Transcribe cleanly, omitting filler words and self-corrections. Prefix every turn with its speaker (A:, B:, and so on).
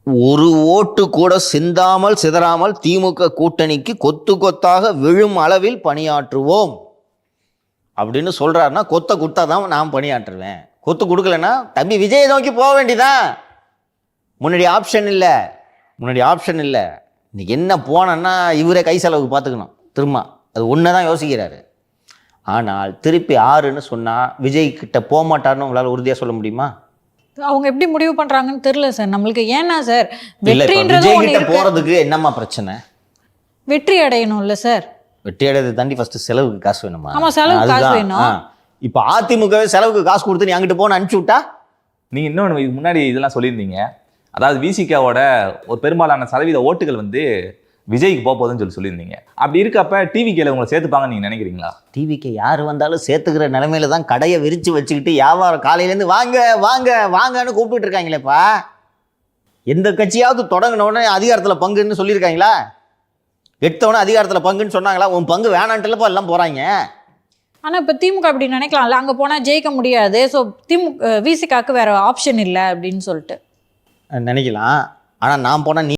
A: ஒரு ஓட்டு கூட சிந்தாமல் சிதறாமல் திமுக கூட்டணிக்கு கொத்து கொத்தாக விழும் அளவில் பணியாற்றுவோம் அப்படின்னு சொல்றாருன்னா, கொத்த கொடுத்தா தான் நான் பணியாற்றுவேன். கொத்து கொடுக்கலன்னா தம்பி விஜயை நோக்கி போக வேண்டியதான். முன்னாடி ஆப்ஷன் இல்லை. இன்னைக்கு என்ன போனேன்னா இவரே கை செலவுக்கு பார்த்துக்கணும். திரும்ப அது ஒன்று தான் யோசிக்கிறாரு. ஆனால் திருப்பி 6ன்னு சொன்னால் விஜய் கிட்ட போக மாட்டார்னு உங்களால் உறுதியாக சொல்ல முடியுமா?
B: அவங்க எப்படி முடிவு பண்றாங்கன்னு தெரியல சார் நம்மளுக்கு. ஏன்னா சார்
A: வெற்றின்றது போறதுக்கு என்னம்மா பிரச்சனை?
B: வெற்றி அடையணும்ல சார்.
A: வெற்றி அடையது தாண்டி ஃபர்ஸ்ட் செலவுக்கு காசு வேணுமா?
B: ஆமா, செலவுக்கு காசு வேணும்.
A: இப்போ அதிமுகவே செலவுக்கு காசு கொடுத்து நீ அங்கிட்டு போன அனுப்பிச்சு விட்டா?
C: நீங்க இன்னொன்று இதுக்கு முன்னாடி இதெல்லாம் சொல்லியிருந்தீங்க. அதாவது விசிகாவோட ஒரு பெரும்பாலான சதவீத ஓட்டுகள் வந்து விஜய்க்கு போகுதுன்னு சொல்லியிருந்தீங்க. அப்படி இருக்கப்ப டிவிகேல உங்களை சேர்த்துப்பாங்கன்னு நீங்க நினைக்கிறீங்களா?
A: டிவிக்கு யார் வந்தாலும் சேர்த்துக்கிற நிலைமையில தான் கடையை விரிச்சு வச்சுக்கிட்டு வியாபாரம் காலையிலேருந்து வாங்க வாங்க வாங்கன்னு கூப்பிட்டு இருக்காங்களேப்பா. எந்த கட்சியாவது தொடங்கினோடனே அதிகாரத்தில் பங்குன்னு சொல்லியிருக்காங்களா? எடுத்தவொடனே அதிகாரத்தில் பங்குன்னு சொன்னாங்களா? உன் பங்கு வேணான்ட்டுலப்பா எல்லாம் போகிறாங்க.
B: ஆனால் இப்போ திமுக அப்படி நினைக்கலாம்ல, அங்கே போனால் ஜெயிக்க முடியாது, ஸோ விசிகாக்கு வேற ஆப்ஷன் இல்லை அப்படின்னு சொல்லிட்டு
A: நினைக்கலாம். ஆனால் நான் போனால்